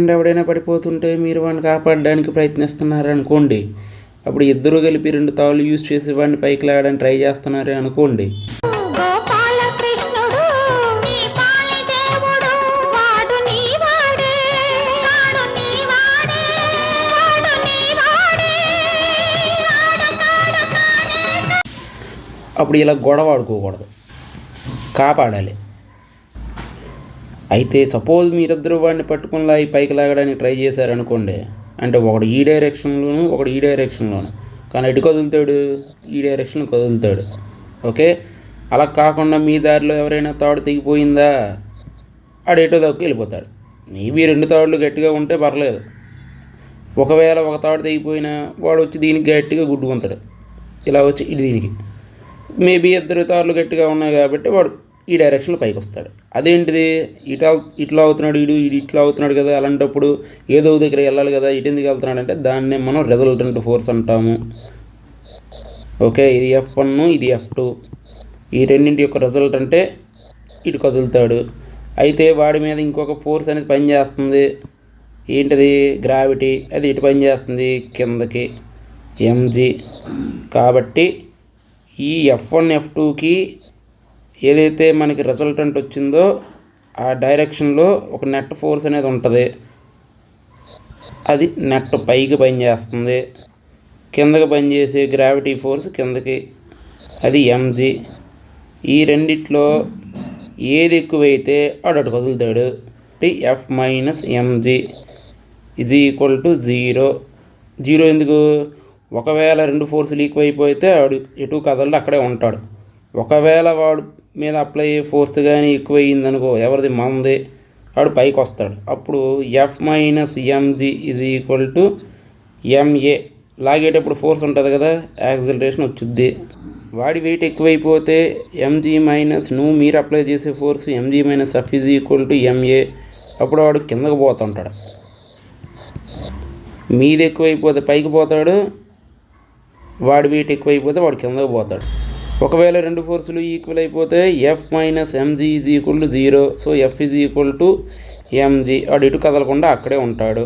ఎవడైనా పడిపోతుంటే మీరు వాడిని కాపాడడానికి ప్రయత్నిస్తున్నారు అనుకోండి, అప్పుడు ఇద్దరు కలిపి 2 తాళ్ళు యూజ్ చేసి వాడిని పైకి లాగడానికి ట్రై చేస్తున్నారు అనుకోండి, అప్పుడు ఇలా గొడవ ఆడుకోకూడదు, కాపాడాలి. అయితే సపోజ్ మీరిద్దరు వాడిని పట్టుకుని పైకి లాగడానికి ట్రై చేశారనుకోండి, అంటే ఒకడు ఈ డైరెక్షన్లోను ఒకడు ఈ డైరెక్షన్లోను, కానీ ఎటు కదులుతాడు, ఈ డైరెక్షన్ కదులుతాడు. ఓకే, అలా కాకుండా మీ దారిలో ఎవరైనా తాడు తెగిపోయిందా, ఆడేటో దక్కు వెళ్ళిపోతాడు. మేబీ 2 తాడులు గట్టిగా ఉంటే పర్లేదు. ఒకవేళ ఒక తాడు తెగిపోయినా వాడు వచ్చి దీనికి గట్టిగా గుడ్డుకుంటాడు, ఇలా వచ్చి ఇది దీనికి. మేబీ 2 తాడులు గట్టిగా ఉన్నాయి కాబట్టి వాడు ఈ డైరెక్షన్లో పైకి వస్తాడు. అదేంటిది, ఇట్లా అవుతున్నాడు వీడు, ఇట్లా అవుతున్నాడు కదా, అలాంటప్పుడు ఏదో దగ్గర వెళ్ళాలి కదా, ఇటు ఎందుకు వెళ్తున్నాడు అంటే దాన్నే మనం రిజల్టెంట్ ఫోర్స్ అంటాము. ఓకే, ఇది F1 ఇది F2, ఈ రెండింటి యొక్క రిజల్ట్ అంటే ఇటు కదులుతాడు. అయితే వాడి మీద ఇంకొక ఫోర్స్ అనేది పనిచేస్తుంది, ఏంటిది, గ్రావిటీ. అది ఇటు పనిచేస్తుంది కిందకి, mg. కాబట్టి ఈ F1 F2కి ఏదైతే మనకి రిజల్టెంట్ వచ్చిందో ఆ డైరెక్షన్లో ఒక నెట్ ఫోర్స్ అనేది ఉంటుంది. అది నెట్ పైకి పనిచేస్తుంది, కిందకి పనిచేసే గ్రావిటీ ఫోర్స్ కిందకి, అది mg. ఈ రెండిట్లో ఏది ఎక్కువైతే అటు కదులుతాడు. F minus mg is equal to 0. 0 ఎందుకు, ఒకవేళ 2 ఫోర్సులు ఈక్వల్ అయిపోతే వాడు ఎటు కదలడు, అక్కడే ఉంటాడు. ఒకవేళ వాడు మీద అప్లై అయ్యే ఫోర్స్ కానీ ఎక్కువ అయ్యిందనుకో, ఎవరిది, మనది, వాడు పైకి వస్తాడు. అప్పుడు F minus mg is equal to ma. లాగేటప్పుడు ఫోర్స్ ఉంటుంది కదా, యాక్సిలరేషన్ వచ్చింది. వాడి వెయిట్ ఎక్కువైపోతే mg మైనస్ మీరు అప్లై చేసే force mg minus f is equal to ma. అప్పుడు వాడు కిందకు పోతుంటాడు. మీది ఎక్కువైపోతే పైకి పోతాడు, వాడి వెయిట్ ఎక్కువైపోతే వాడు కిందకు పోతాడు. ఒకవేళ 2 ఫోర్సులు ఈక్వల్ అయిపోతే F minus mg is equal to 0. So F is equal to mg. వాడు ఇటు కదలకుండా అక్కడే ఉంటాడు.